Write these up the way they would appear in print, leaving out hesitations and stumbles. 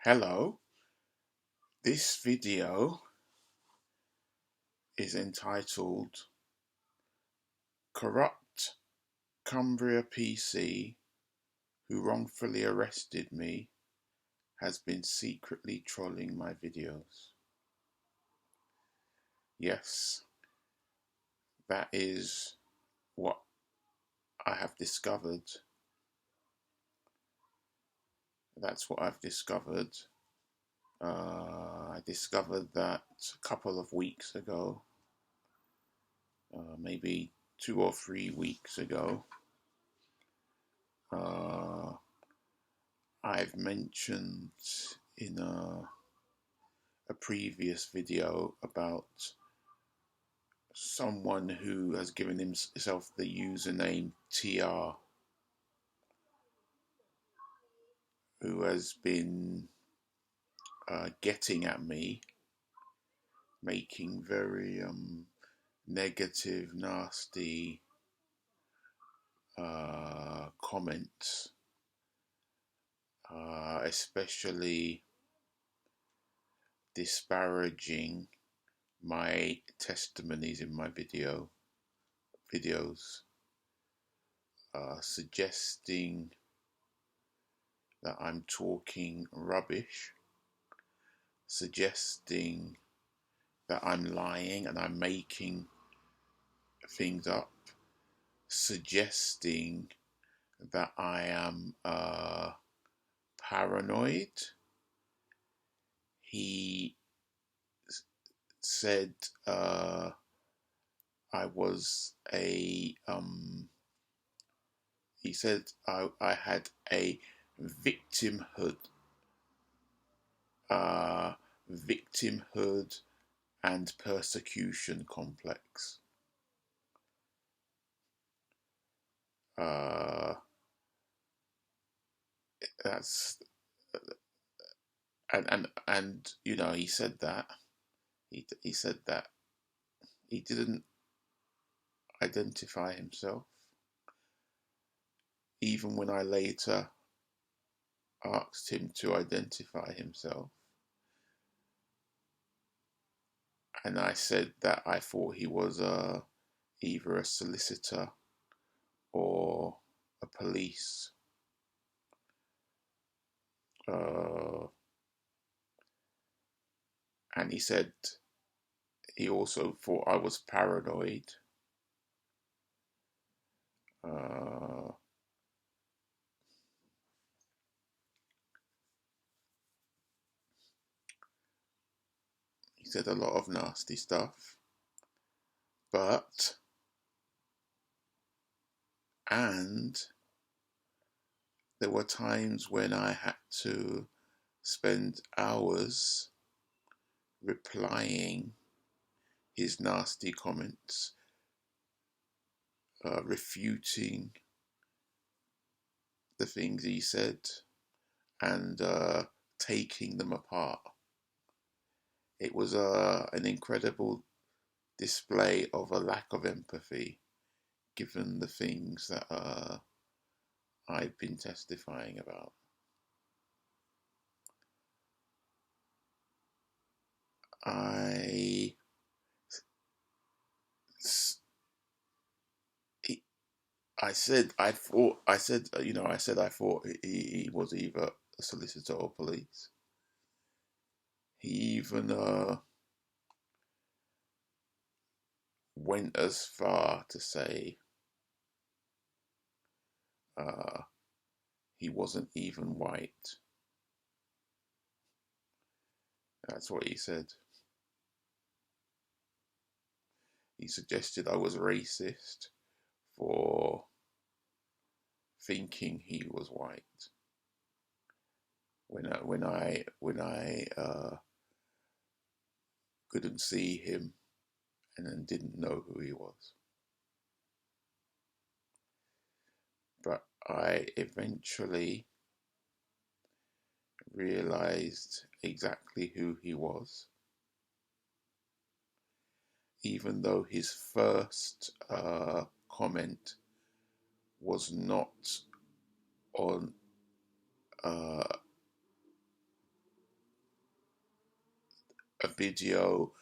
Hello, this video is entitled Corrupt Cumbria PC who wrongfully arrested me has been secretly trolling my videos. Yes, that is what I have discovered. That's what I've discovered. I discovered that a couple of weeks ago, maybe 2 or 3 weeks ago. I've mentioned in a previous video about someone who has given himself the username TR, who has been getting at me, making very negative, nasty comments, especially disparaging my testimonies in my videos, suggesting that I'm talking rubbish, suggesting that I'm lying and I'm making things up, suggesting that I am paranoid. He said I was a he said I had a victimhood and persecution complex. That's and you know, he said that he said that he didn't identify himself, even when I later asked him to identify himself. And I said that I thought he was either a solicitor or a police. And he said he also thought I was paranoid. He said a lot of nasty stuff. And there were times when I had to spend hours replying his nasty comments, refuting the things he said, and taking them apart. It was an incredible display of a lack of empathy, given the things that I've been testifying about. I said I thought he was either a solicitor or police. He even went as far to say he wasn't even white. That's what he said. He suggested I was racist for thinking he was white when I couldn't see him and then didn't know who he was. But I eventually realized exactly who he was, even though his first comment was not on a video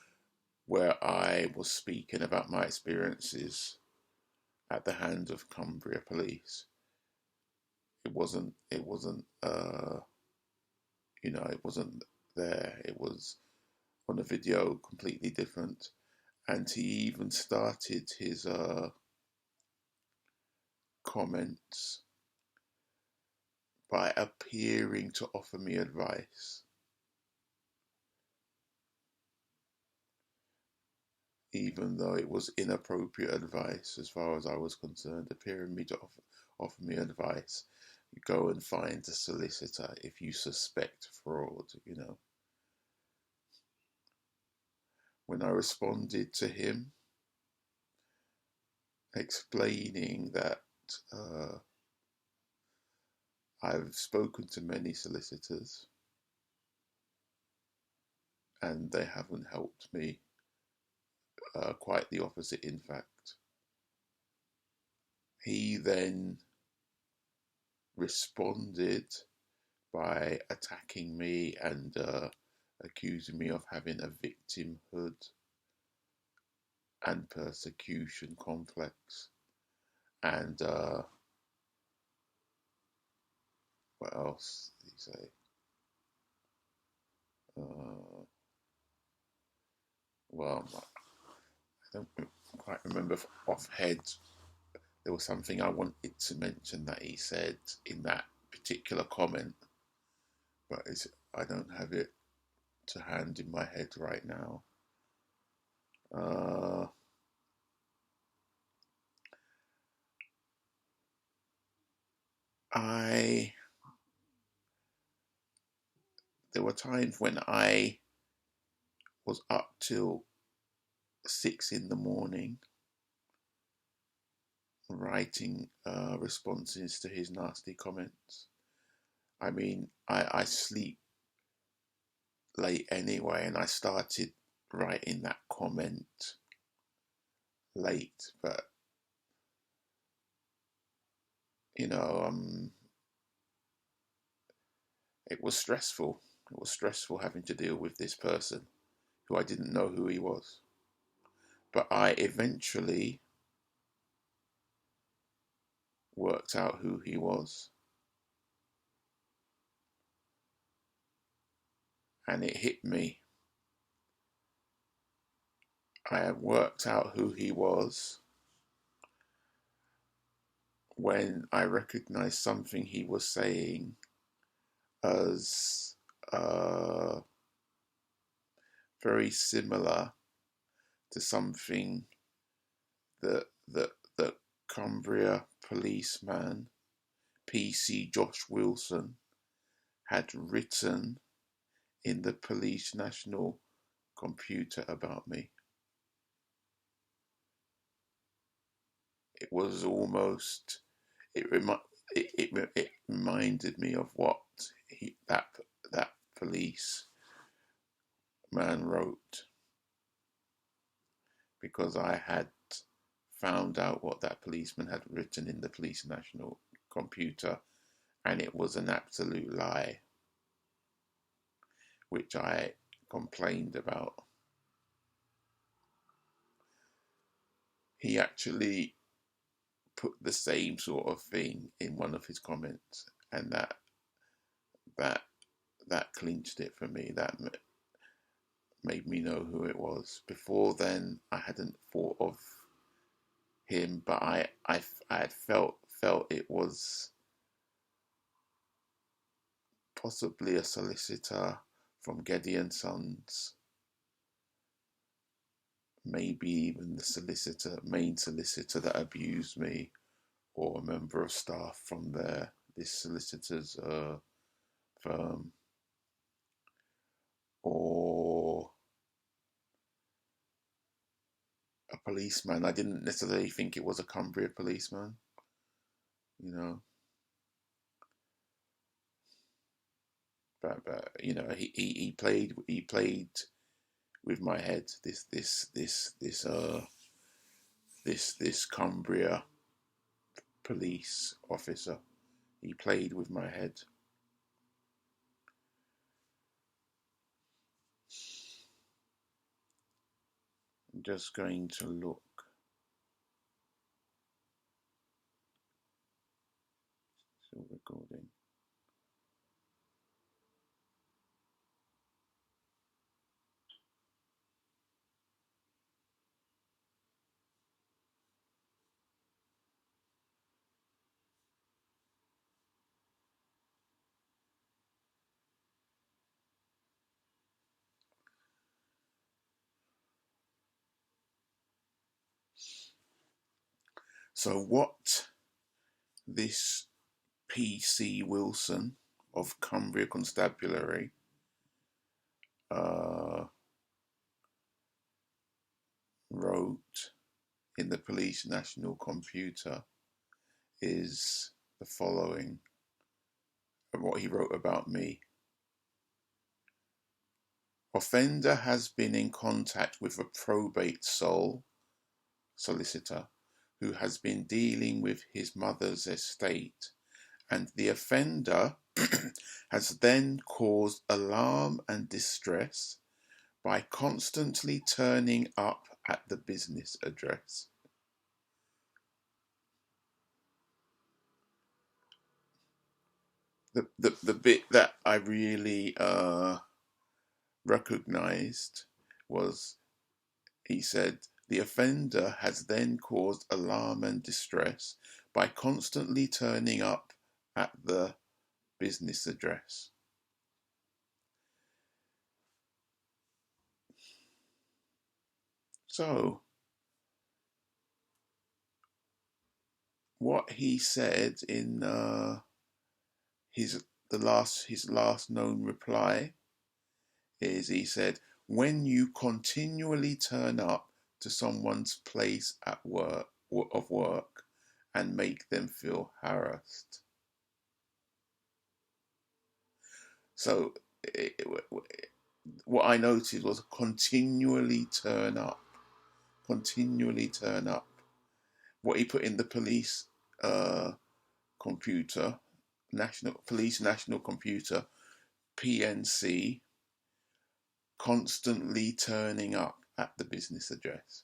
where I was speaking about my experiences at the hands of Cumbria Police. It wasn't it wasn't there. It was on a video completely different. And he even started his comments by appearing to offer me advice, even though it was inappropriate advice as far as I was concerned, appearing to offer me advice. You go and find a solicitor if you suspect fraud, When I responded to him, explaining that I've spoken to many solicitors and they haven't helped me, quite the opposite, in fact. He then responded by attacking me and accusing me of having a victimhood and persecution complex. And what else did he say? Well, I don't quite remember off head. There was something I wanted to mention that he said in that particular comment, but I don't have it to hand in my head right now. There were times when I was up till 6 in the morning writing responses to his nasty comments. I mean, I sleep late anyway, and I started writing that comment late, but it was stressful. It was stressful having to deal with this person who I didn't know who he was. But I eventually worked out who he was. And it hit me. I worked out who he was when I recognized something he was saying as very similar to something that the Cumbria policeman PC Josh Wilson had written in the police national computer about me. It was almost it reminded me of what that police man wrote, because I had found out what that policeman had written in the police national computer, and it was an absolute lie, which I complained about. He actually put the same sort of thing in one of his comments, and that clinched it for me. That made me know who it was. Before then, I hadn't thought of him, but I had felt it was possibly a solicitor from Geddy and Sons, maybe even the main solicitor that abused me, or a member of staff from this solicitor's firm, or a policeman. I didn't necessarily think it was a Cumbria policeman, but he played with my head. This Cumbria police officer, he played with my head. just going to look. Still recording. So what this PC Wilson of Cumbria Constabulary wrote in the Police National Computer is the following, and what he wrote about me. Offender has been in contact with a probate solicitor who has been dealing with his mother's estate, and the offender has then caused alarm and distress by constantly turning up at the business address. The bit that I really recognized was, he said, the offender has then caused alarm and distress by constantly turning up at the business address. So, what he said in his last known reply is, he said, when you continually turn up to someone's place at work and make them feel harassed. So what I noticed was continually turn up. What he put in the police computer, national computer, PNC, constantly turning up at the business address.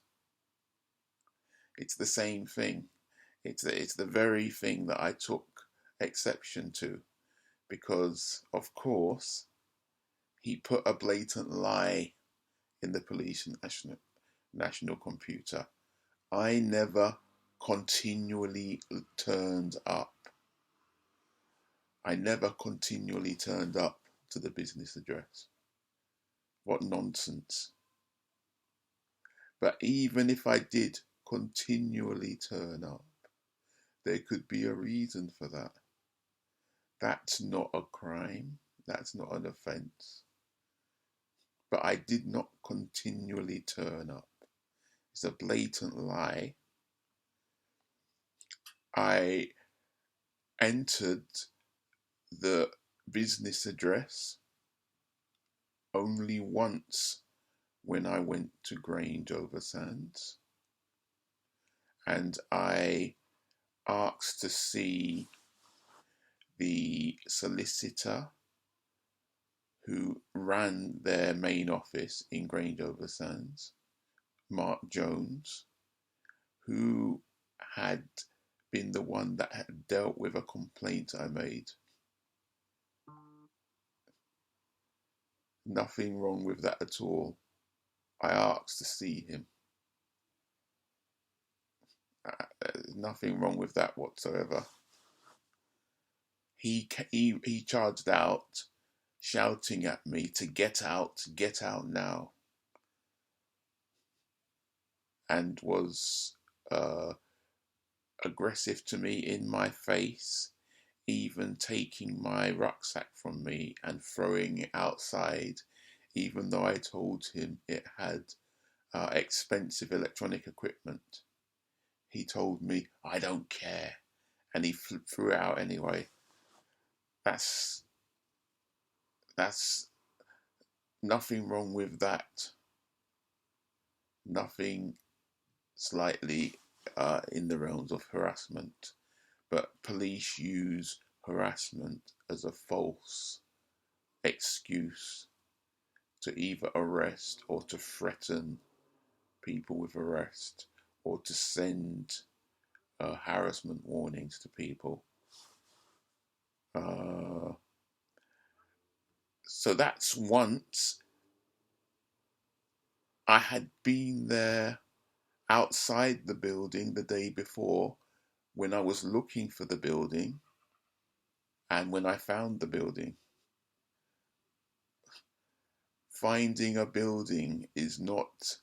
It's the same thing. It's the very thing that I took exception to, because of course he put a blatant lie in the police national computer. I never continually turned up. I never continually turned up to the business address. What nonsense. But even if I did continually turn up, there could be a reason for that. That's not a crime. That's not an offence. But I did not continually turn up. It's a blatant lie. I entered the business address only once when I went to Grange-over-Sands, and I asked to see the solicitor who ran their main office in Grange-over-Sands, Mark Jones, who had been the one that had dealt with a complaint I made. Nothing wrong with that at all. I asked to see him. Nothing wrong with that whatsoever. He charged out, shouting at me to get out now, and was aggressive to me in my face, even taking my rucksack from me and throwing it outside, even though I told him it had expensive electronic equipment. He told me, I don't care, and he threw it out anyway. That's nothing wrong with that. Nothing slightly in the realms of harassment. But police use harassment as a false excuse to either arrest or to threaten people with arrest or to send harassment warnings to people. So that's once I had been there outside the building the day before when I was looking for the building and when I found the building. Finding a building is not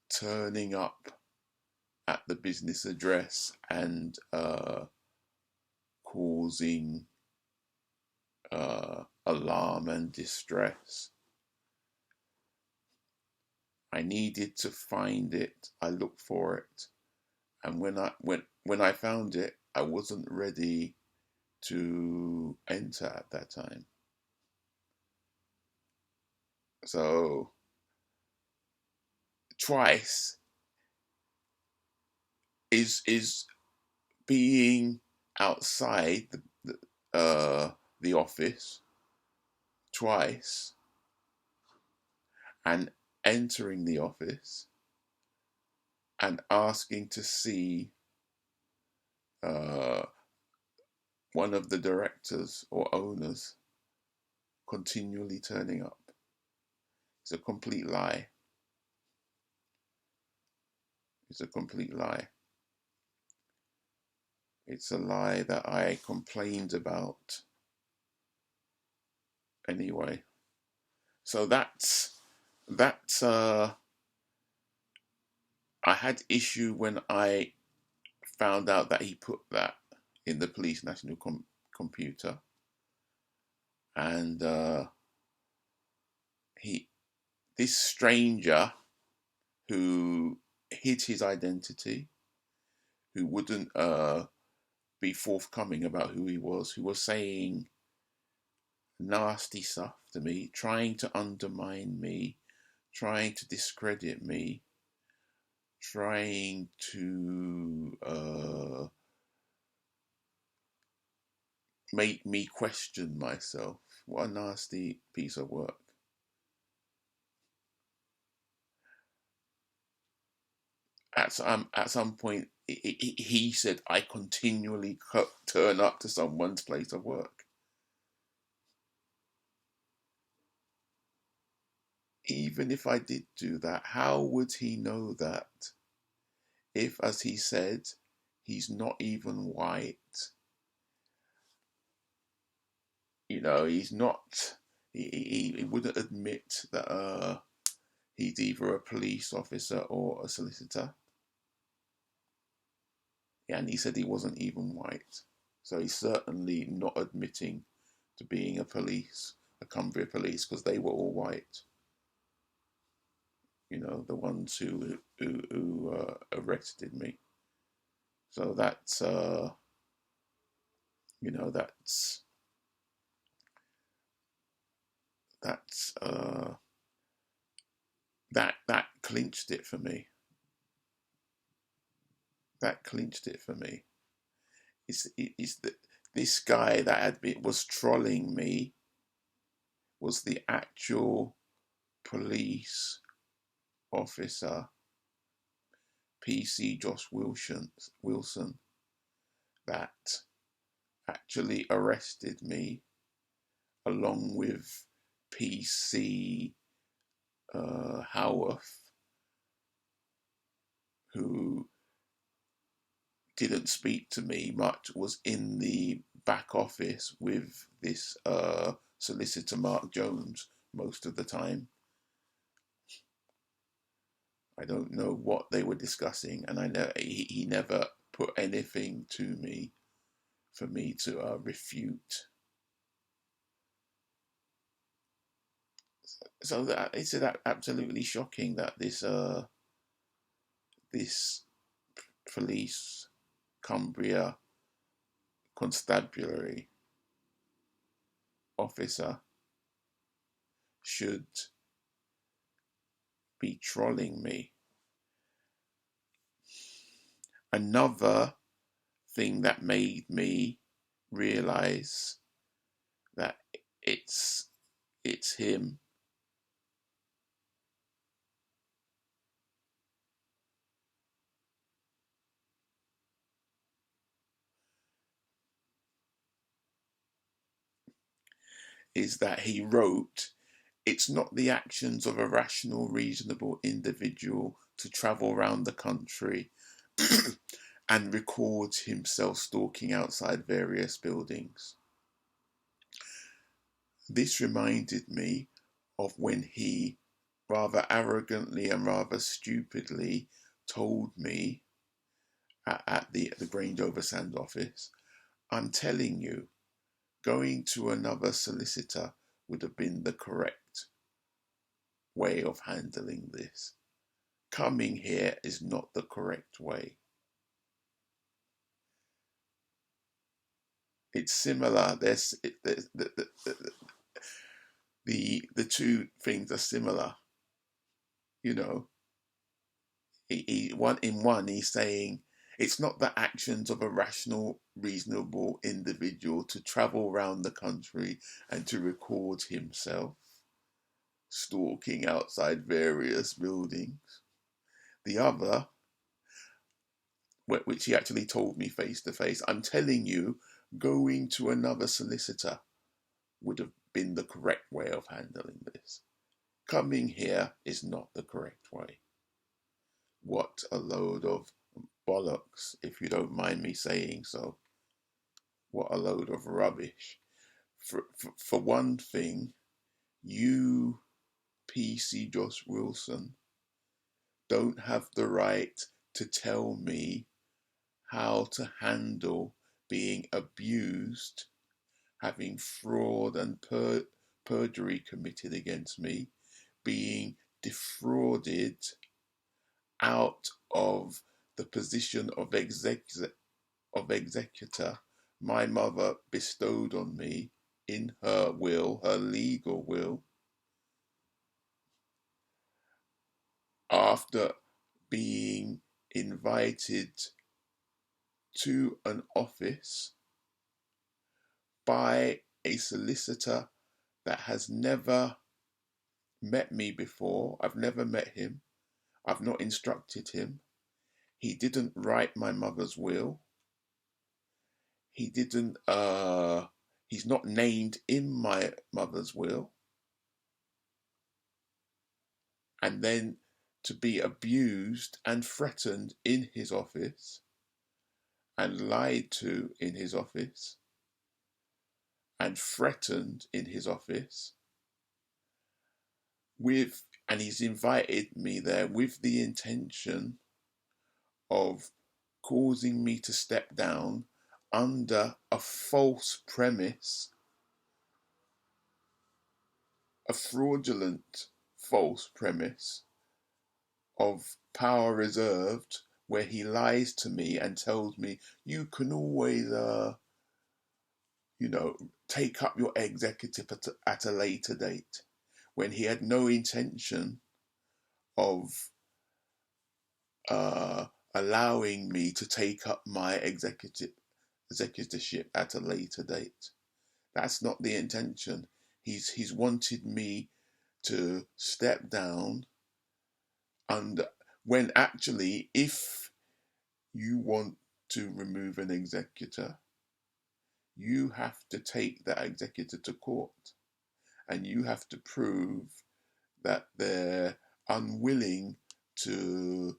turning up at the business address and causing alarm and distress. I needed to find it. I looked for it, and when I found it, I wasn't ready to enter at that time. So twice is being outside the office twice and entering the office and asking to see one of the directors or owners continually turning up. It's a complete lie. It's a complete lie. It's a lie that I complained about anyway. So that's I had issue when I found out that he put that in the police national computer, and this stranger who hid his identity, who wouldn't be forthcoming about who he was, who was saying nasty stuff to me, trying to undermine me, trying to discredit me, trying to make me question myself. What a nasty piece of work. At some point, he said, I continually turn up to someone's place of work. Even if I did do that, how would he know that? If, as he said, he's not even white. You know, he's not, he wouldn't admit that he's either a police officer or a solicitor. And he said he wasn't even white. So he's certainly not admitting to being a Cumbria police, because they were all white. You know, the ones who arrested me. So that's, you know, that's that clinched it for me. That clinched it for me. This guy that was trolling me was the actual police officer, PC Josh Wilson, that actually arrested me, along with PC Howarth, who didn't speak to me much, was in the back office with this solicitor Mark Jones most of the time. I don't know what they were discussing, and I know he never put anything to me for me to refute. So that it's absolutely shocking that this police Cumbria Constabulary officer should be trolling me. Another thing that made me realize that it's him is that he wrote, "It's not the actions of a rational, reasonable individual to travel around the country and records himself stalking outside various buildings." This reminded me of when he rather arrogantly and rather stupidly told me at the Grange Oversand office, "I'm telling you, going to another solicitor would have been the correct way of handling this. Coming here is not the correct way." It's similar. The two things are similar. You know, he's saying it's not the actions of a rational, reasonable individual to travel around the country and to record himself stalking outside various buildings. The other, which he actually told me face to face, "I'm telling you, going to another solicitor would have been the correct way of handling this. Coming here is not the correct way." What a load of bollocks, if you don't mind me saying so. What a load of rubbish. For one thing, you, PC Josh Wilson, don't have the right to tell me how to handle being abused, having fraud and perjury committed against me, being defrauded out of the position of executor my mother bestowed on me in her will, her legal will, after being invited to an office by a solicitor that has never met me before. I've never met him. I've not instructed him. He didn't write my mother's will. He didn't, he's not named in my mother's will. And then to be abused and threatened in his office and lied to in his office and threatened in his office and he's invited me there with the intention of causing me to step down under a false premise, a fraudulent false premise of power reserved, where he lies to me and tells me you can always, take up your executive at a later date, when he had no intention of allowing me to take up my executorship at a later date. That's not the intention. He's wanted me to step down under, when actually, if you want to remove an executor, you have to take that executor to court, and you have to prove that they're unwilling to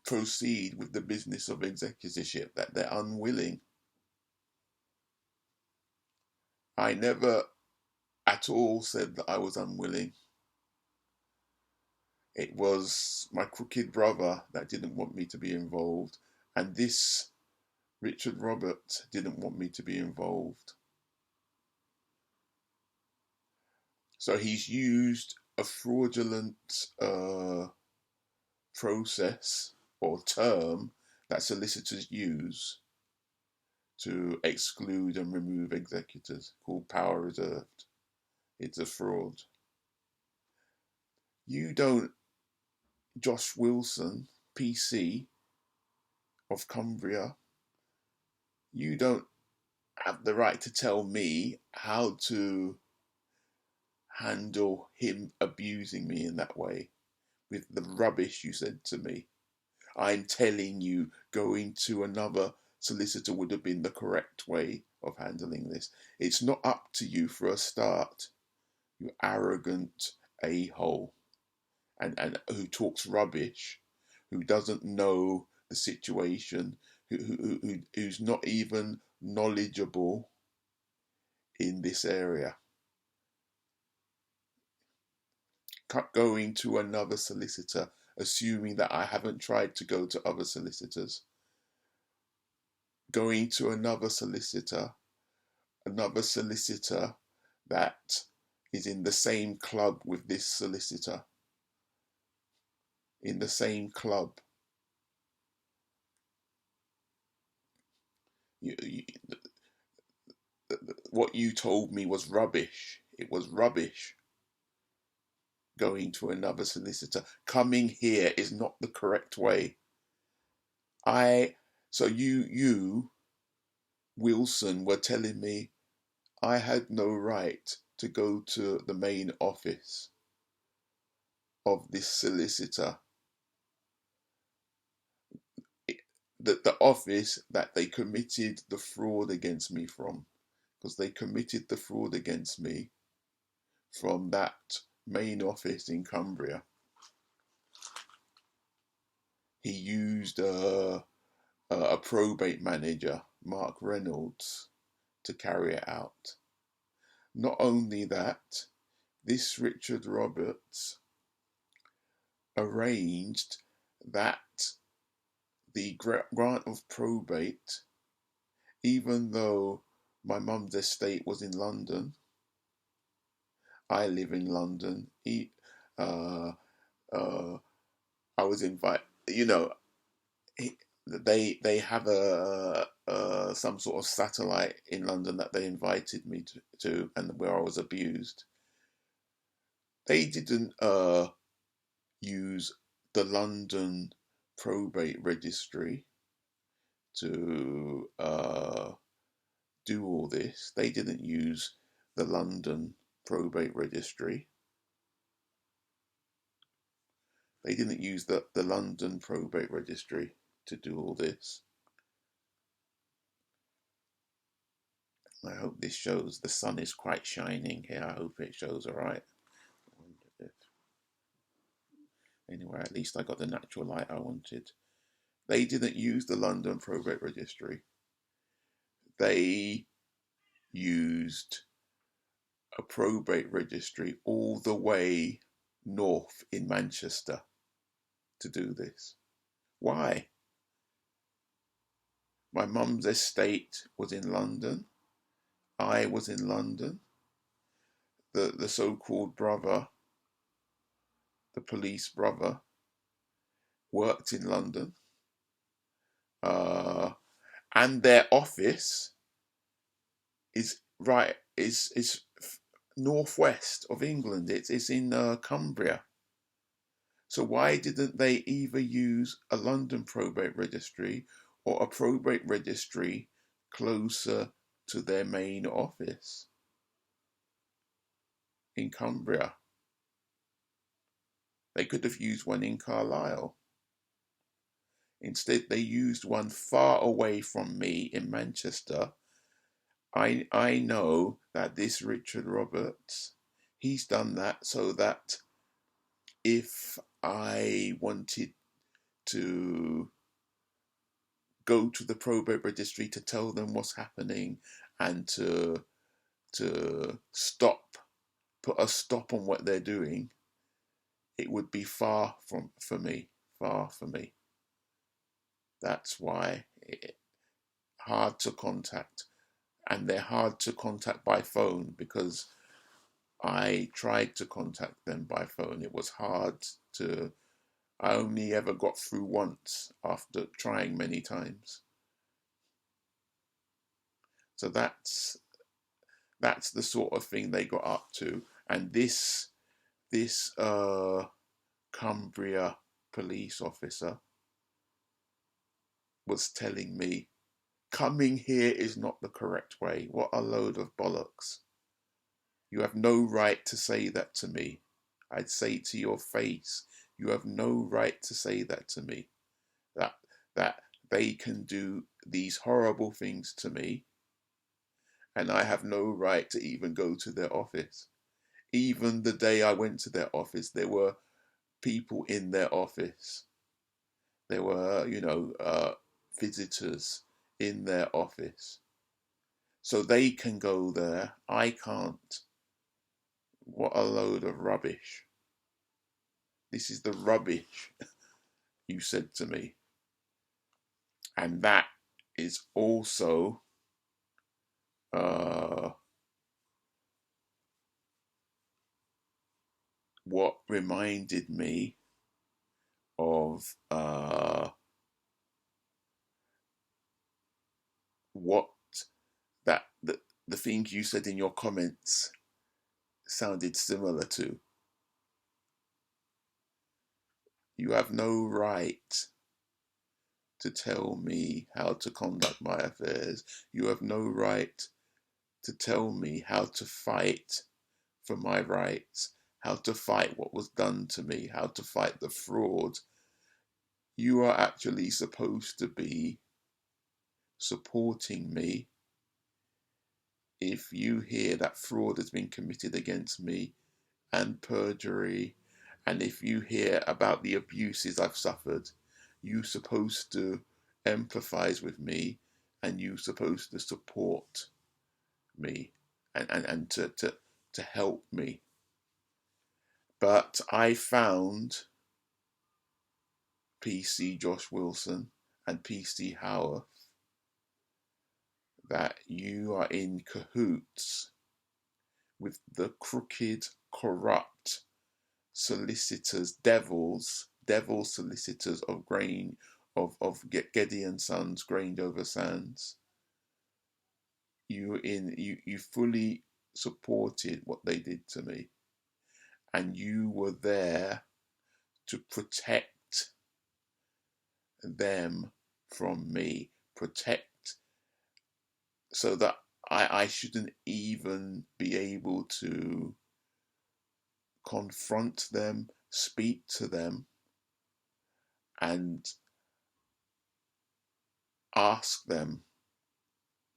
proceed with the business of executorship, that they're unwilling. I never at all said that I was unwilling. It was my crooked brother that didn't want me to be involved, and this Richard Robert didn't want me to be involved. So he's used a fraudulent process or term that solicitors use to exclude and remove executors, called power reserved. It's a fraud. You don't, Josh Wilson, PC of Cumbria, you don't have the right to tell me how to handle him abusing me in that way with the rubbish you said to me. I'm telling you, going to another solicitor would have been the correct way of handling this. It's not up to you for a start, you arrogant a-hole, and who talks rubbish, who doesn't know the situation, who's not even knowledgeable in this area. Going to another solicitor, assuming that I haven't tried to go to other solicitors. Going to another solicitor that is in the same club with this solicitor, in the same club. What you told me was rubbish. It was rubbish. Going to another solicitor. Coming here is not the correct way. So you, Wilson, were telling me I had no right to go to the main office of this solicitor. The office that they committed the fraud against me from. Because they committed the fraud against me from that main office in Cumbria. He used a probate manager, Mark Reynolds, to carry it out. Not only that, this Richard Roberts arranged that the grant of probate, even though my mum's estate was in London, I live in London, I was invited, they have some sort of satellite in London that they invited me to, and where I was abused. They didn't use the London probate registry to do all this. They didn't use the London probate registry. They didn't use the London probate registry to do all this. I hope this shows. The sun is quite shining here. I hope it shows all right. Anyway, at least I got the natural light I wanted. They didn't use the London probate registry. They used a probate registry all the way north in Manchester to do this. Why? My mum's estate was in London. I was in London. The so-called brother, the police brother, worked in London. And their office is northwest of England. It's in Cumbria. So why didn't they either use a London probate registry or a probate registry closer to their main office in Cumbria? They could have used one in Carlisle. Instead, they used one far away from me in Manchester. I know that this Richard Roberts, he's done that so that if I wanted to go to the probate registry to tell them what's happening and to put a stop on what they're doing, it would be far from me. That's why hard to contact, and they're hard to contact by phone because I tried to contact them by phone. It was hard to. I only ever got through once after trying many times. So that's the sort of thing they got up to, and this Cumbria police officer was telling me coming here is not the correct way. What a load of bollocks. You have no right to say that to me. I'd say to your face, you have no right to say that to me. That they can do these horrible things to me and I have no right to even go to their office. Even the day I went to their office, there were people in their office. There were, visitors in their office. So they can go there. I can't. What a load of rubbish. This is the rubbish you said to me. And that is also what reminded me of what that the things you said in your comments sounded similar to. You have no right to tell me how to conduct my affairs. You have no right to tell me how to fight for my rights, how to fight what was done to me, how to fight the fraud. You are actually supposed to be supporting me if you hear that fraud has been committed against me and perjury, and if you hear about the abuses I've suffered. You're supposed to empathize with me, and you're supposed to support me and to help me. But I found PC Josh Wilson and PC Howard that you are in cahoots with the crooked, corrupt solicitors, devil solicitors of Geddy and Sons, Grange over Sands. You fully supported what they did to me, and you were there to protect them from me, protect so that I shouldn't even be able to confront them, speak to them, and ask them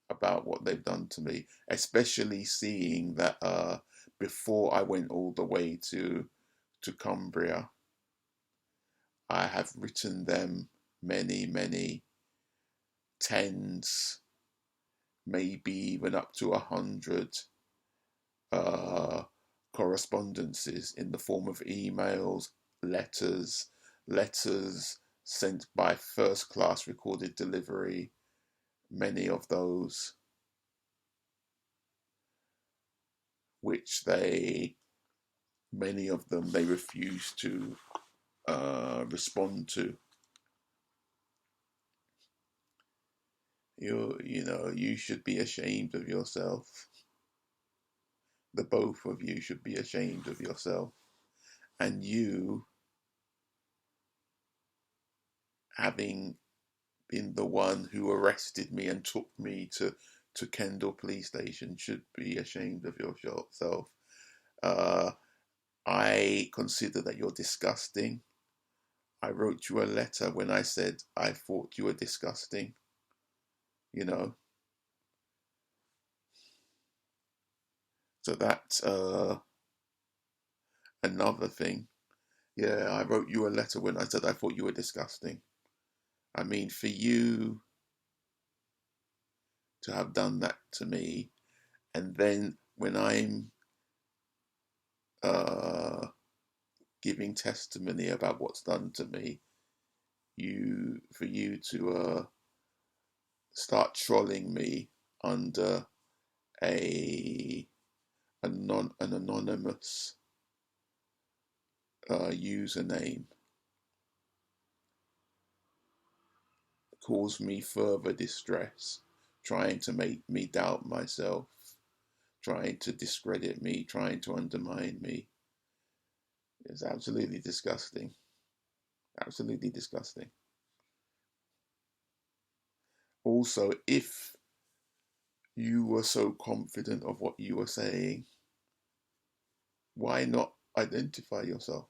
about what they've done to me, especially seeing that before I went all the way to Cumbria, I have written them many tens, maybe even up to 100 correspondences in the form of emails, letters sent by first class recorded delivery, many of those which many of them they refuse to respond to. You should be ashamed of yourself. The both of you should be ashamed of yourself. And you, having been the one who arrested me and took me to Kendal police station, should be ashamed of yourself. I consider that you're disgusting. I wrote you a letter when I said I thought you were disgusting. So that's another thing. Yeah, I wrote you a letter when I said I thought you were disgusting. I mean, for you to have done that to me, and then when I'm giving testimony about what's done to me, for you to start trolling me under an anonymous username caused me further distress, trying to make me doubt myself, trying to discredit me, trying to undermine me. It's absolutely disgusting. Absolutely disgusting. Also, if you were so confident of what you were saying, why not identify yourself?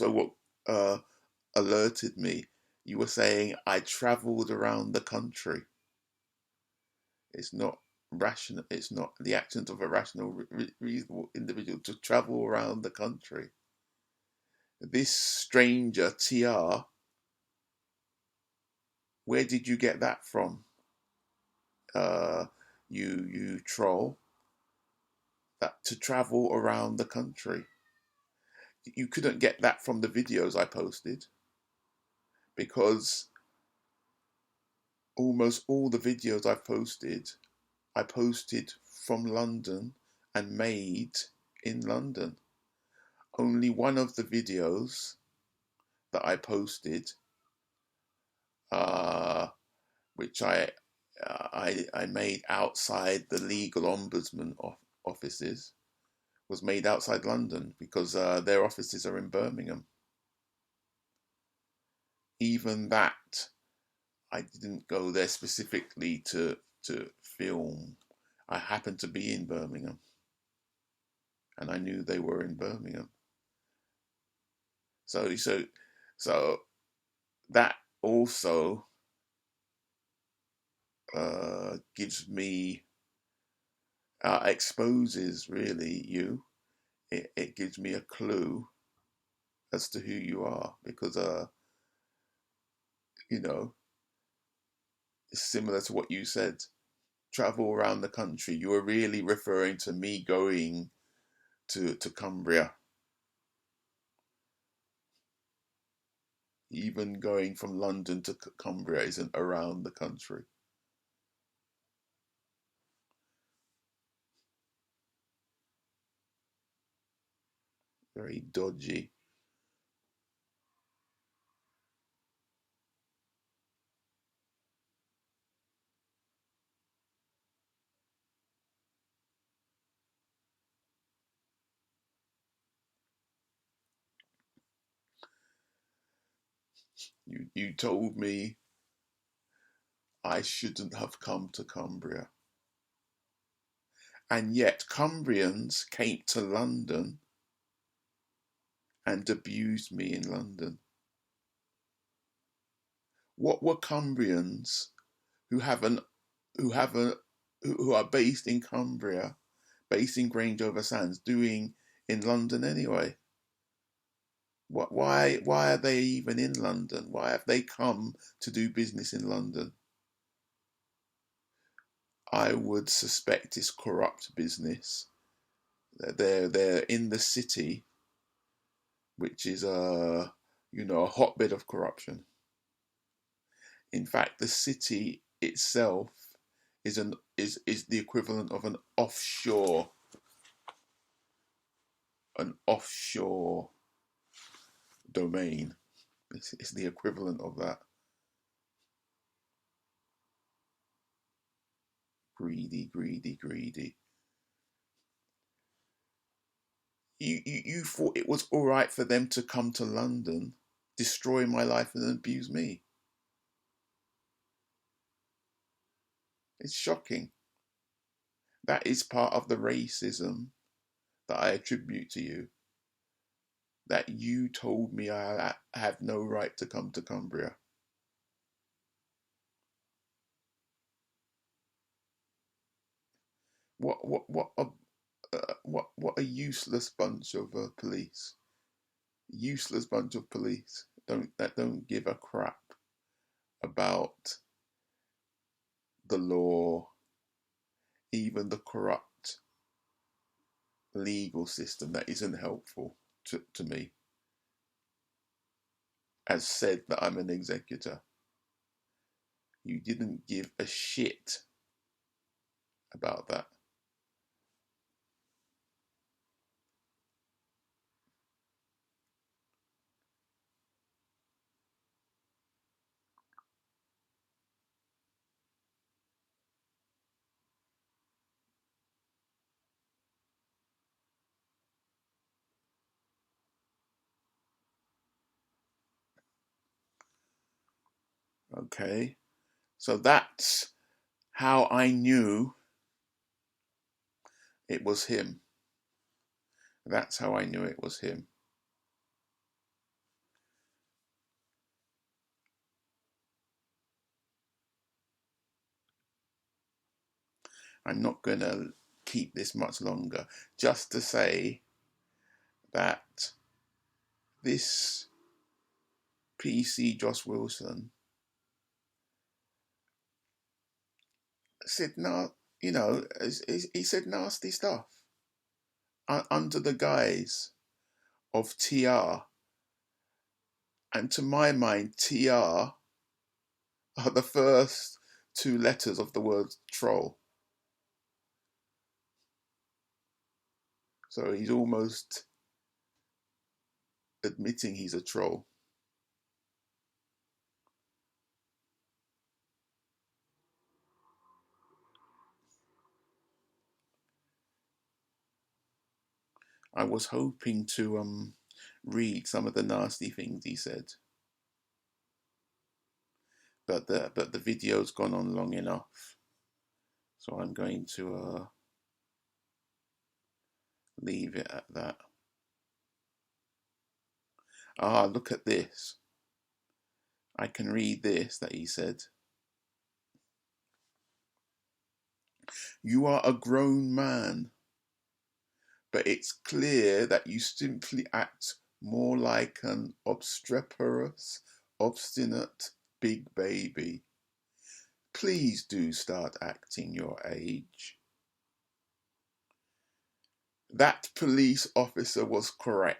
what uh, alerted me. You were saying I travelled around the country. It's not rational. It's not the actions of a rational, reasonable individual to travel around the country. This stranger TR, where did you get that from? Uh, you troll. That to travel around the country. You couldn't get that from the videos I posted because almost all the videos I posted from London and made in London. Only one of the videos that I posted, uh, which I made outside the legal ombudsman offices, was made outside London because their offices are in Birmingham. Even that, I didn't go there specifically to film. I happened to be in Birmingham, and I knew they were in Birmingham. So that also gives me exposes really you. It gives me a clue as to who you are because you know it's similar to what you said. Travel around the country. You were really referring to me going to Cumbria. Even going from London to Cumbria isn't around the country. Very dodgy. You told me I shouldn't have come to Cumbria. And yet Cumbrians came to London and abused me in London. What were Cumbrians who have an who are based in Cumbria, based in Grange over Sands, doing in London anyway? Why are they even in London? Why have they come to do business in London? I would suspect it's corrupt business. They're in the city, which is a hotbed of corruption. In fact, the city itself is the equivalent of an offshore domain. It's the equivalent of that. Greedy, greedy, greedy. You thought it was all right for them to come to London, destroy my life, and abuse me. It's shocking. That is part of the racism that I attribute to you. That you told me I have no right to come to Cumbria. What a useless bunch of police. Useless bunch of police don't give a crap about the law, even the corrupt legal system that isn't helpful to me. Has said that I'm an executor. You didn't give a shit about that. Okay, so that's how I knew it was him. That's how I knew it was him. I'm not going to keep this much longer, just to say that this PC Josh Wilson said, no, you know, he said nasty stuff under the guise of TR. And to my mind, TR are the first two letters of the word troll. So he's almost admitting he's a troll. I was hoping to read some of the nasty things he said, but the video's gone on long enough, so I'm going to leave it at that. Ah, look at this. I can read this that he said. You are a grown man, but it's clear that you simply act more like an obstreperous, obstinate big baby. Please do start acting your age. That police officer was correct.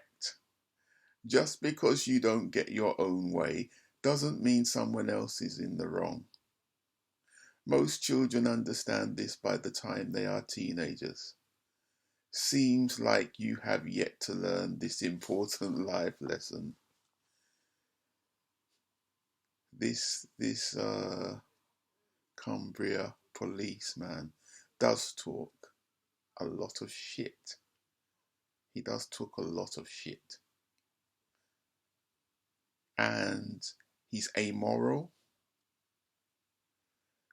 Just because you don't get your own way doesn't mean someone else is in the wrong. Most children understand this by the time they are teenagers. Seems like you have yet to learn this important life lesson. This Cumbria policeman does talk a lot of shit. He does talk a lot of shit. And he's amoral.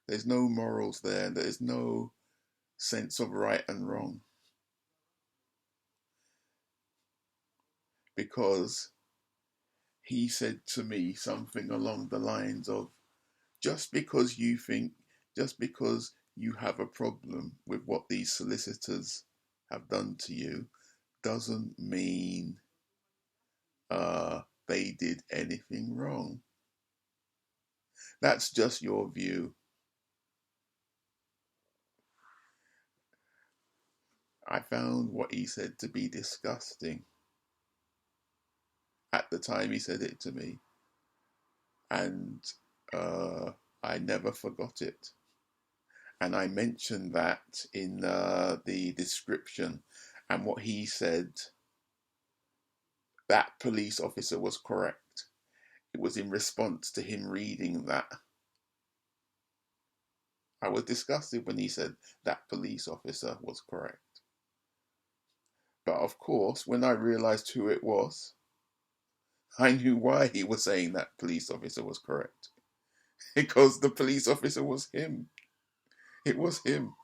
There's no morals there. There's no sense of right and wrong. Because he said to me something along the lines of, just because you have a problem with what these solicitors have done to you doesn't mean they did anything wrong. That's just your view. I found what he said to be disgusting at the time he said it to me, and I never forgot it. And I mentioned that in the description, and what he said, that police officer was correct. It was in response to him reading that. I was disgusted when he said that police officer was correct. But of course, when I realized who it was, I knew why he was saying that police officer was correct. Because the police officer was him. It was him.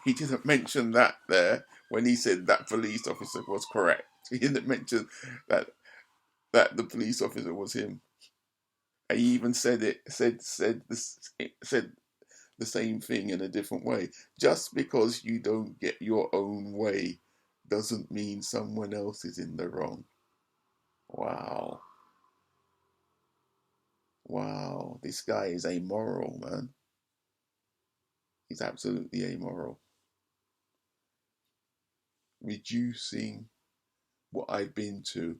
He didn't mention that there when he said that police officer was correct. He didn't mention that the police officer was him. He even said the same thing in a different way. Just because you don't get your own way doesn't mean someone else is in the wrong. Wow. Wow. This guy is amoral, man. He's absolutely amoral. Reducing what I've been through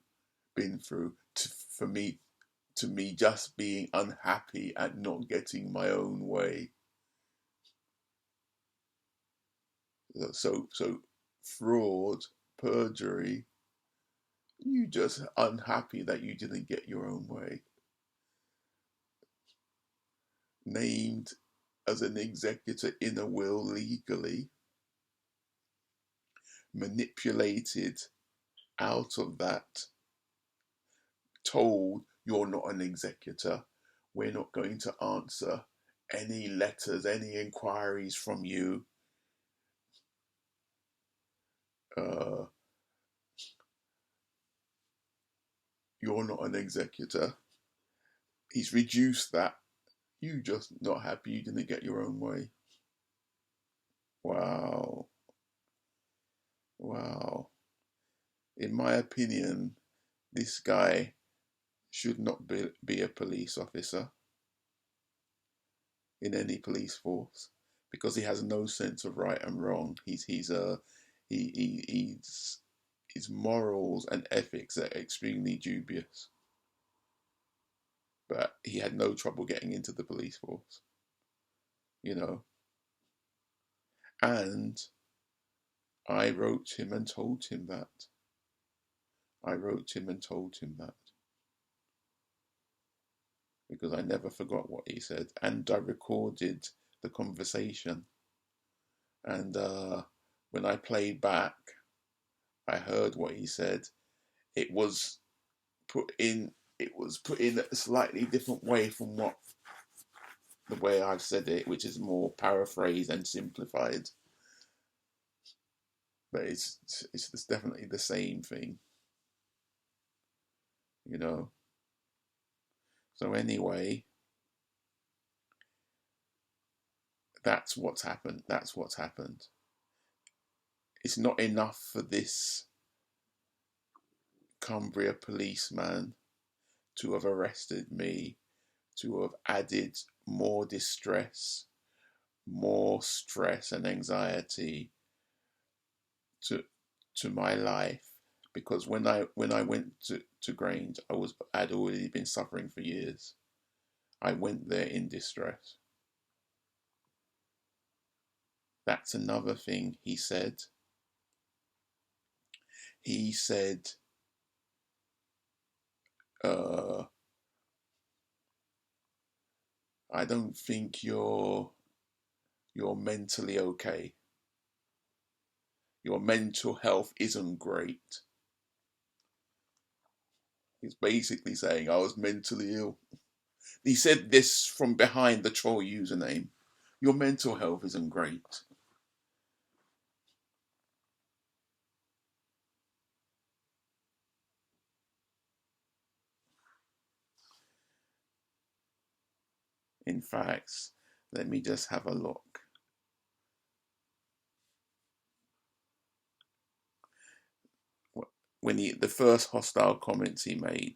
to me just being unhappy at not getting my own way. So fraud, perjury, you just unhappy that you didn't get your own way. Named as an executor in a will legally, manipulated out of that, told you're not an executor, we're not going to answer any letters, any inquiries from you. you're not an executor. He's reduced that. You just not happy you didn't get your own way. Wow. Wow. In my opinion, this guy should not be a police officer in any police force because he has no sense of right and wrong. He's his morals and ethics are extremely dubious. But he had no trouble getting into the police force, you know. And I wrote him and told him that. I wrote him and told him that. Because I never forgot what he said. And I recorded the conversation. And when I played back, I heard what he said. It was put in a slightly different way from the way I've said it, which is more paraphrased and simplified. But it's definitely the same thing, you know. So anyway, that's what's happened. That's what's happened. It's not enough for this Cumbria policeman to have arrested me, to have added more distress, more stress and anxiety to my life, because when I went to Grange, I'd already been suffering for years. I went there in distress. That's another thing he said. He said, I don't think you're mentally okay. Your mental health isn't great. He's basically saying I was mentally ill. He said this from behind the troll username. Your mental health isn't great. In fact, let me just have a look. When the first hostile comments he made.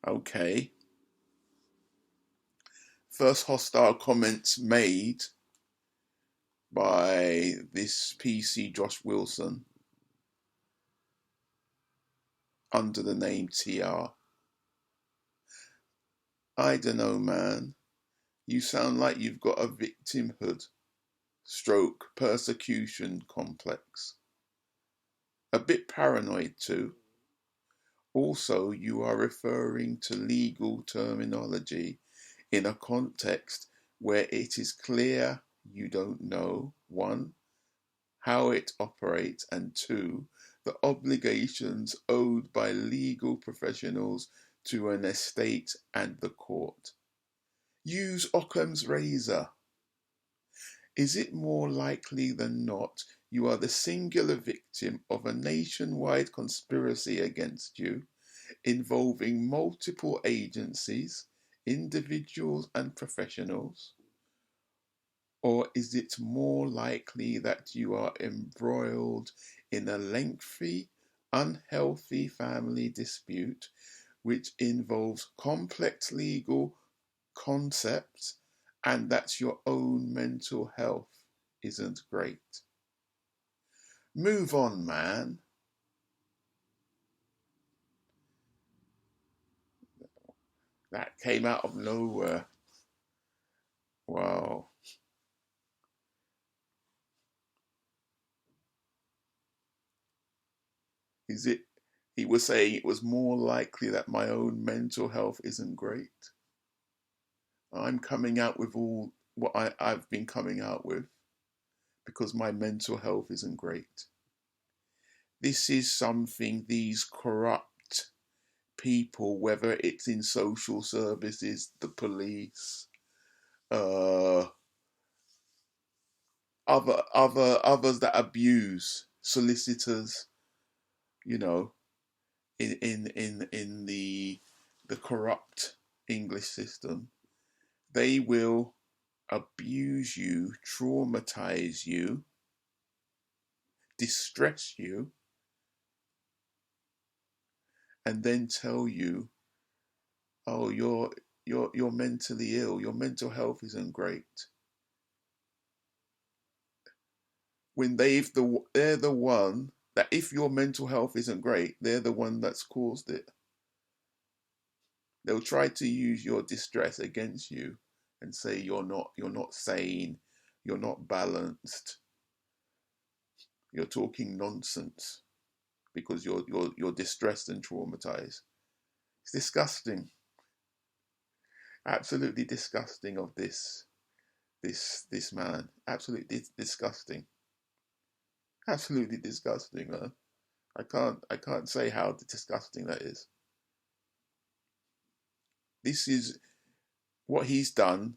Okay. First hostile comments made by this PC Josh Wilson under the name TR. I don't know, man. You sound like you've got a victimhood stroke persecution complex. A bit paranoid too. Also, you are referring to legal terminology in a context where it is clear you don't know, one, how it operates, and two, the obligations owed by legal professionals to an estate and the court. Use Occam's razor. Is it more likely than not you are the singular victim of a nationwide conspiracy against you, involving multiple agencies, individuals and professionals? Or is it more likely that you are embroiled in a lengthy, unhealthy family dispute which involves complex legal concepts and that your own mental health isn't great? Move on, man. That came out of nowhere. Wow. Is it? He was saying it was more likely that my own mental health isn't great. I'm coming out with all what I've been coming out with because my mental health isn't great. This is something these corrupt people, whether it's in social services, the police, uh, others that abuse solicitors, you know, in the corrupt English system, they will abuse you, traumatize you, distress you, and then tell you, oh, you're mentally ill, your mental health isn't great. When they're the one that, if your mental health isn't great, they're the one that's caused it. They'll try to use your distress against you and say you're not sane, you're not balanced, you're talking nonsense because you're distressed and traumatized. It's disgusting, absolutely disgusting of this man. Absolutely disgusting, absolutely disgusting, man. I can't say how disgusting that is. This is what he's done.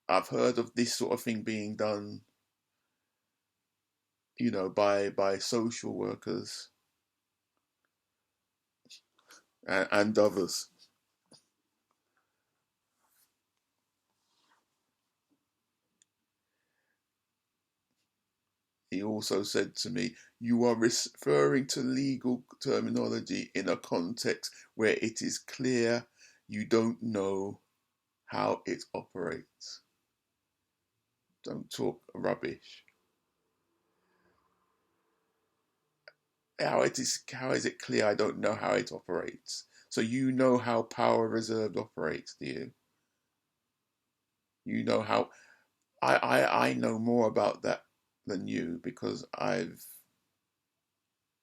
I've heard of this sort of thing being done, by social workers and others. He also said to me, "You are referring to legal terminology in a context where it is clear you don't know how it operates. Don't talk rubbish. How is it clear I don't know how it operates? So you know how power reserved operates, do you? You know how I know more about that than you because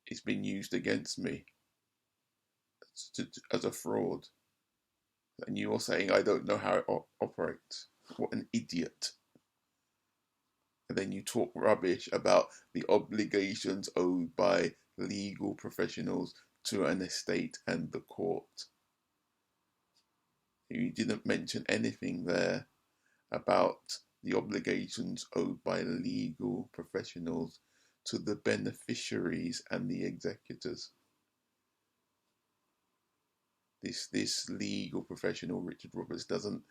it's been used against me as a fraud. And you're saying I don't know how it operates. What an idiot." And then you talk rubbish about the obligations owed by legal professionals to an estate and the court. You didn't mention anything there about the obligations owed by legal professionals to the beneficiaries and the executors. This legal professional, Richard Roberts, doesn't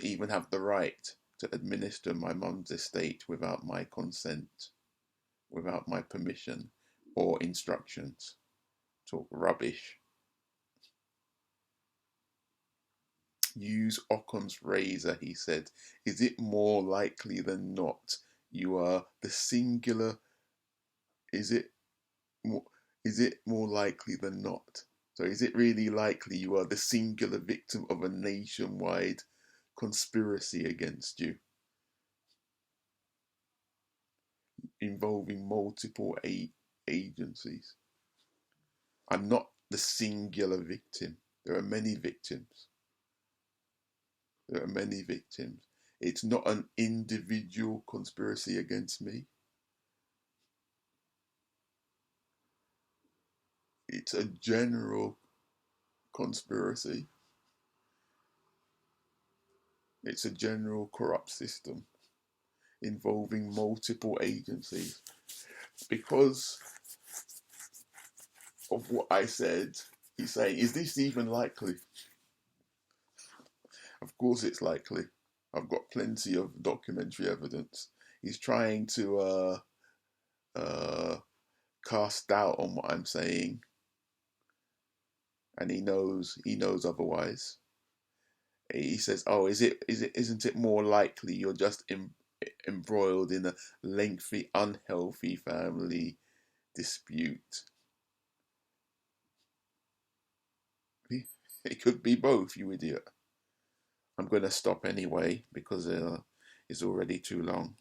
even have the right to administer my mum's estate without my consent, without my permission or instructions. Talk rubbish. Use Occam's razor, he said. Is it more likely than not you are the singular? Is it more, is it more likely than not? So is it really likely you are the singular victim of a nationwide conspiracy against you, involving multiple agencies? I'm not the singular victim. There are many victims. There are many victims. It's not an individual conspiracy against me. It's a general conspiracy. It's a general corrupt system involving multiple agencies. Because of what I said, he's saying, is this even likely? Of course it's likely. I've got plenty of documentary evidence. He's trying to cast doubt on what I'm saying, and he knows otherwise. He says, "Oh, isn't it more likely you're just embroiled in a lengthy, unhealthy family dispute?" It could be both, you idiot. I'm going to stop anyway because it's already too long.